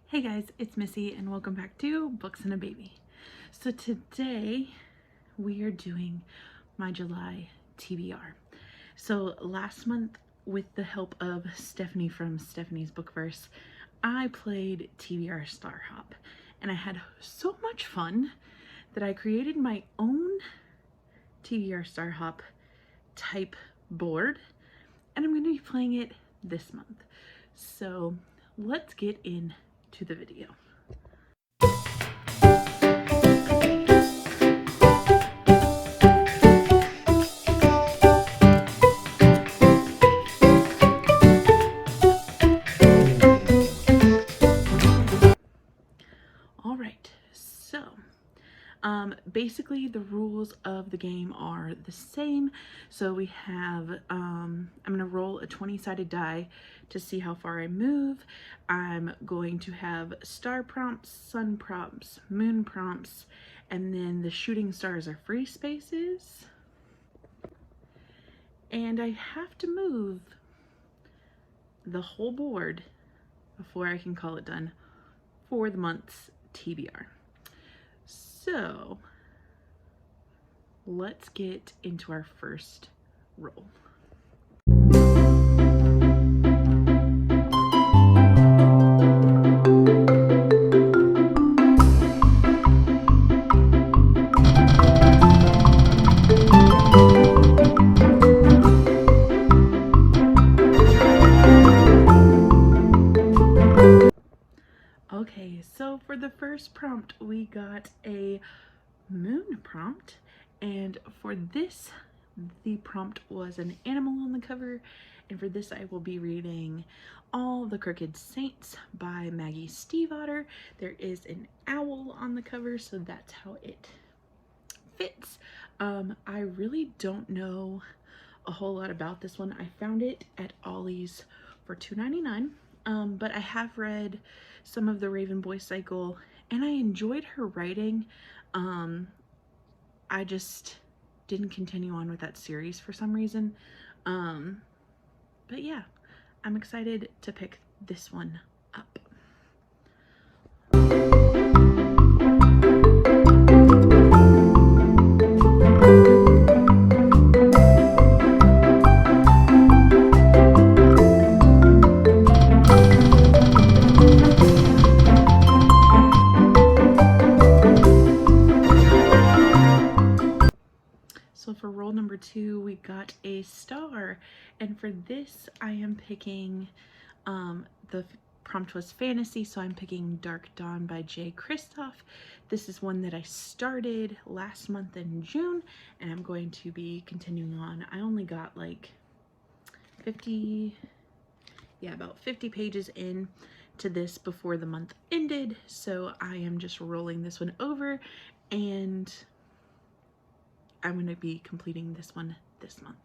Hey guys, it's Missy and welcome back to Books and a Baby. So today we are doing my July TBR. So last month, with the help of Stephanie from Stephanie's Bookverse, I played TBR Star Hop and I had so much fun that I created my own TBR Star Hop type board and I'm going to be playing it this month. So let's get into the video. All right, so basically the rules of the game are the same. So we have, I'm going to roll a 20-sided die to see how far I move. I'm going to have star prompts, sun prompts, moon prompts, and then the shooting stars are free spaces. And I have to move the whole board before I can call it done for the month's TBR. So let's get into our first roll. Okay, so for the first prompt, we got a moon prompt, and for this, the prompt was an animal on the cover, and for this I will be reading All the Crooked Saints by Maggie Stiefvater. There is an owl on the cover, so that's how it fits. I really don't know a whole lot about this one. I found it at Ollie's for $2.99. But I have read some of the Raven Boy cycle and I enjoyed her writing. I just didn't continue on with that series for some reason. But yeah, I'm excited to pick this one up. So for roll number 2, we got a star, and for this I am picking, the prompt was fantasy, so I'm picking Dark Dawn by Jay Kristoff. This is one that I started last month in June, and I'm going to be continuing on. I only got like about 50 pages in to this before the month ended, so I am just rolling this one over, and I'm going to be completing this one this month.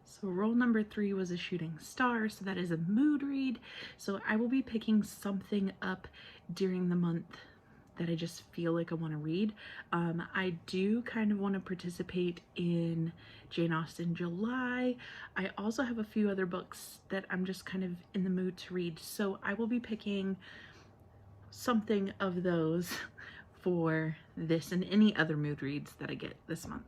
So roll number 3 was a shooting star, so that is a mood read. So I will be picking something up during the month that I just feel like I want to read. I do kind of want to participate in Jane Austen July. I also have a few other books that I'm just kind of in the mood to read. So I will be picking something of those for this and any other mood reads that I get this month.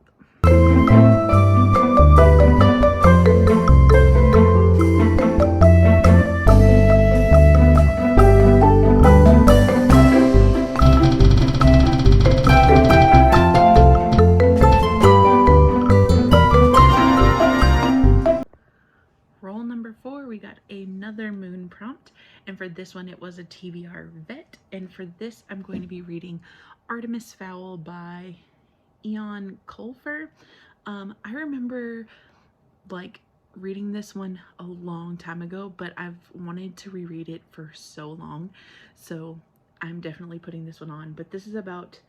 Roll number 4, we got another moon prompt, and for this one it was a TBR vet, and for this I'm going to be reading Artemis Fowl by Ian Colfer. I remember like reading this one a long time ago, but I've wanted to reread it for so long, so I'm definitely putting this one on. But this is about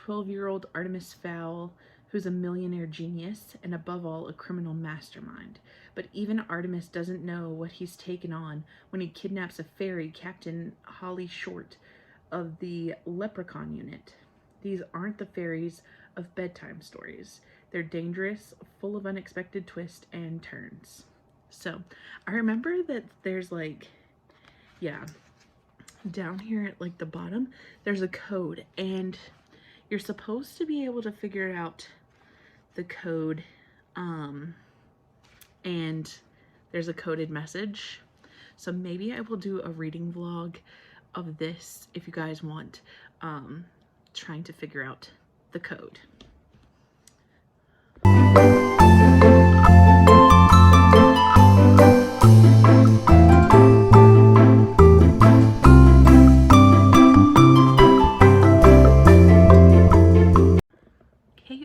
12-year-old Artemis Fowl who's a millionaire genius and above all a criminal mastermind. But even Artemis doesn't know what he's taken on when he kidnaps a fairy, Captain Holly Short of the Leprechaun Unit. These aren't the fairies of bedtime stories. They're dangerous, full of unexpected twists and turns. So I remember that there's like, yeah, down here at like the bottom, there's a code, and you're supposed to be able to figure out the code, and there's a coded message. So maybe I will do a reading vlog of this if you guys want, trying to figure out the code.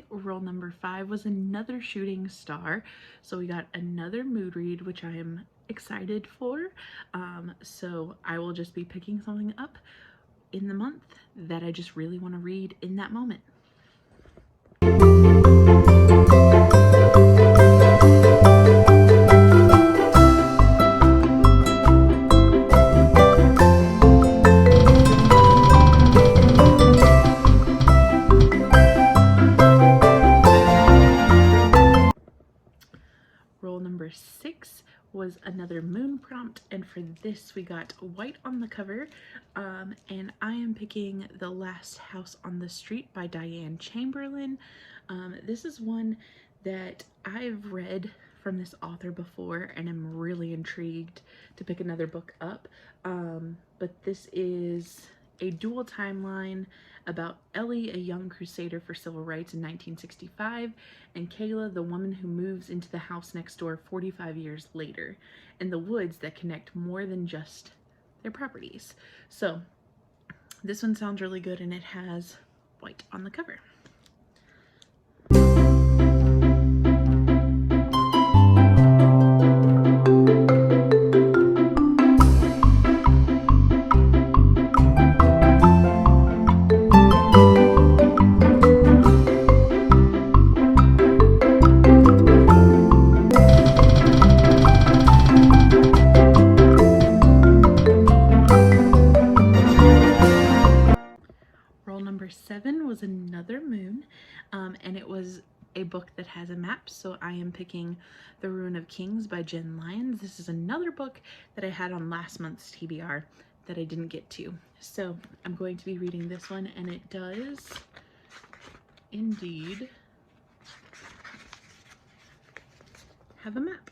Roll number 5 was another shooting star, so we got another mood read, which I am excited for. So I will just be picking something up in the month that I just really want to read in that moment. Roll number 6 was another moon prompt, and for this we got white on the cover, and I am picking The Last House on the Street by Diane Chamberlain. This is one that I've read from this author before and I'm really intrigued to pick another book up, but this is a dual timeline about Ellie, a young crusader for civil rights in 1965, and Kayla, the woman who moves into the house next door 45 years later, and the woods that connect more than just their properties. So this one sounds really good, and it has white on the cover. Number 7 was another moon, and it was a book that has a map, so I am picking The Ruin of Kings by Jen Lyons. This is another book that I had on last month's TBR that I didn't get to, so I'm going to be reading this one, and it does indeed have a map.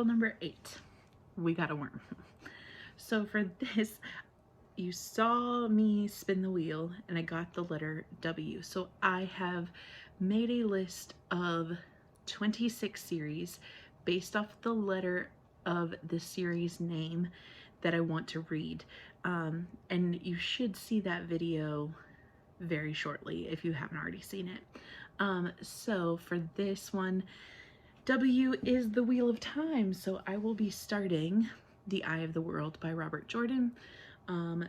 Number 8, we got a worm. So for this, you saw me spin the wheel and I got the letter W. So I have made a list of 26 series based off the letter of the series name that I want to read. And you should see that video very shortly if you haven't already seen it. So for this one, W is The Wheel of Time, so I will be starting The Eye of the World by Robert Jordan.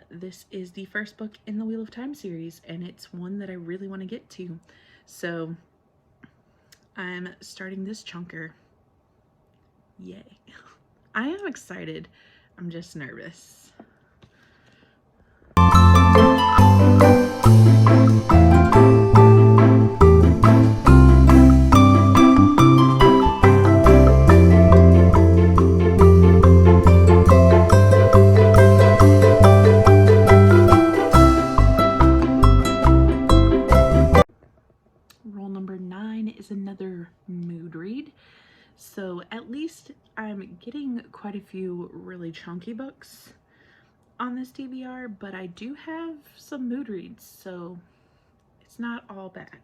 This is the first book in the Wheel of Time series, and it's one that I really want to get to. So I'm starting this chunker. Yay. I am excited. I'm just nervous. Another mood read, so at least I'm getting quite a few really chunky books on this TBR, but I do have some mood reads, so it's not all bad.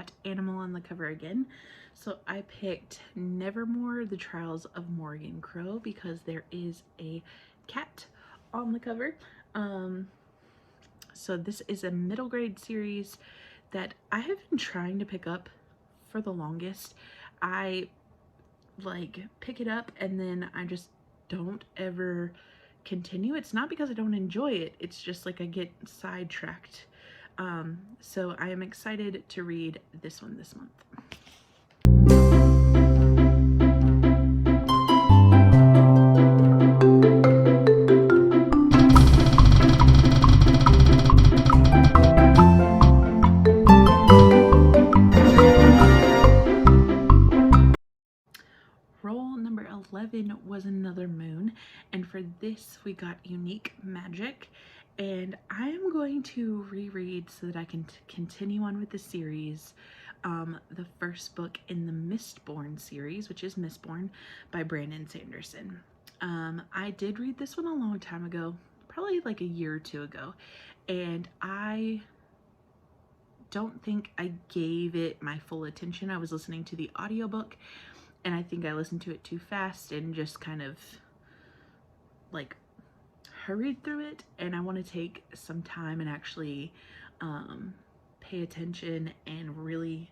got animal on the cover again. So I picked Nevermore, The Trials of Morgan Crow, because there is a cat on the cover. So this is a middle grade series that I have been trying to pick up for the longest. I like pick it up and then I just don't ever continue. It's not because I don't enjoy it, it's just like I get sidetracked. So I am excited to read this one this month. Roll number 11 was Another Moon, and for this we got Unique Magic, and I am going to reread so that I can continue on with the series, the first book in the Mistborn series, which is Mistborn by Brandon Sanderson. I did read this one a long time ago, probably like a year or two ago, and I don't think I gave it my full attention. I was listening to the audiobook, and I think I listened to it too fast and just kind of like hurried through it, and I want to take some time and actually pay attention and really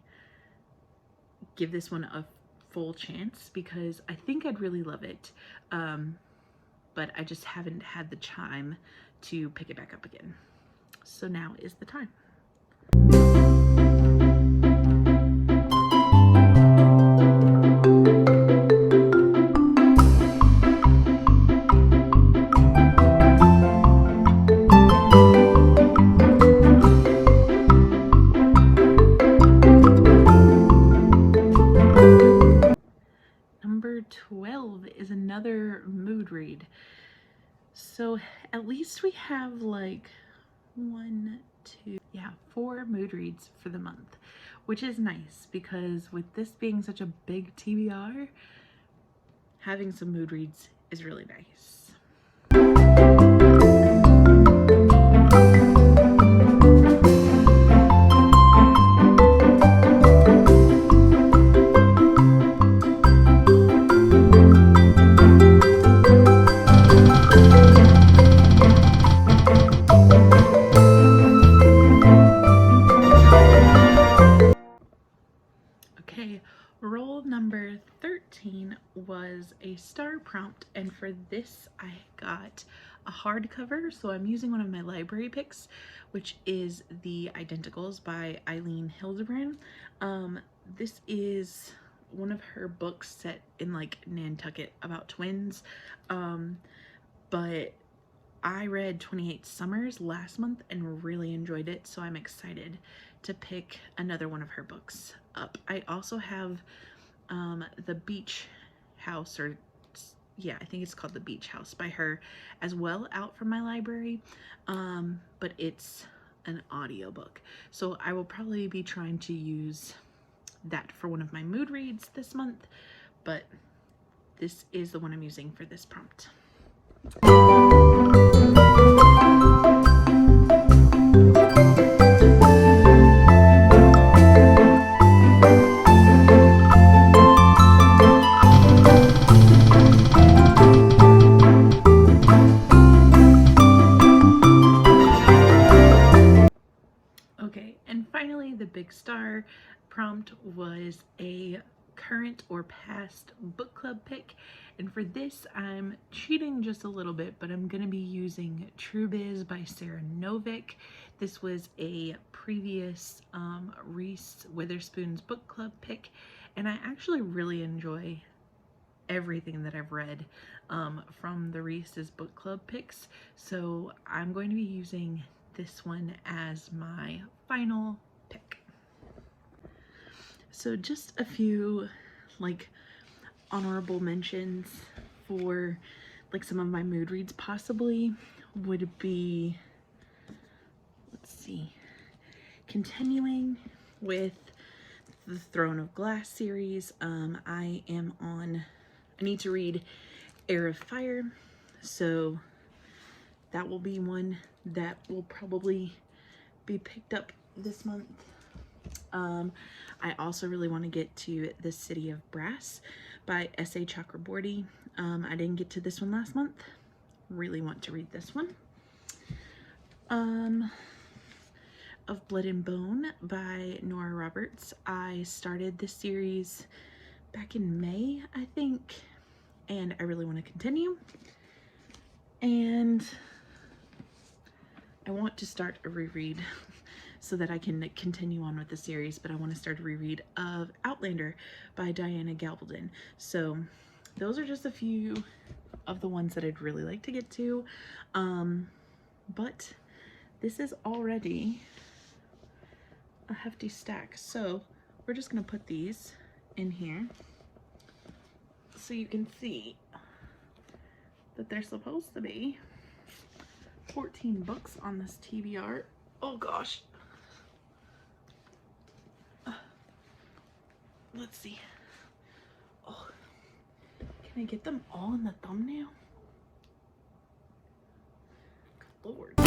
give this one a full chance, because I think I'd really love it, but I just haven't had the time to pick it back up again. So now is the time. Number 12 is another mood read. So at least we have like 4 mood reads for the month, which is nice because with this being such a big TBR, having some mood reads is really nice. Okay, roll number 13 was a star prompt, and for this I got a hardcover, so I'm using one of my library picks, which is The Identicals by Eileen Hildebrand. This is one of her books set in like Nantucket about twins, but I read 28 Summers last month and really enjoyed it, so I'm excited to pick another one of her books up. I also have The Beach House, or yeah, I think it's called The Beach House by her as well, out from my library, but it's an audiobook, so I will probably be trying to use that for one of my mood reads this month, but this is the one I'm using for this prompt. Okay, and finally the big star prompt was a current or past book club pick, and for this I'm cheating just a little bit, but I'm gonna be using True Biz by Sarah Novick. This was a previous Reese Witherspoon's book club pick, and I actually really enjoy everything that I've read from the Reese's book club picks, so I'm going to be using this one as my final pick. So just a few like honorable mentions for like some of my mood reads possibly would be, let's see, continuing with the Throne of Glass series. I need to read Heir of Fire, so that will be one that will probably be picked up this month. I also really want to get to The City of Brass by S.A. Chakraborty. I didn't get to this one last month. Really want to read this one. Of Blood and Bone by Nora Roberts. I started this series back in May, I think, and I really want to continue. And I want to start a reread so that I can continue on with the series, but I want to start a reread of Outlander by Diana Gabaldon. So those are just a few of the ones that I'd really like to get to. But this is already a hefty stack, so we're just gonna put these in here so you can see that they're supposed to be 14 bucks on this TBR. Oh gosh. Let's see. Oh, can I get them all in the thumbnail? Good Lord.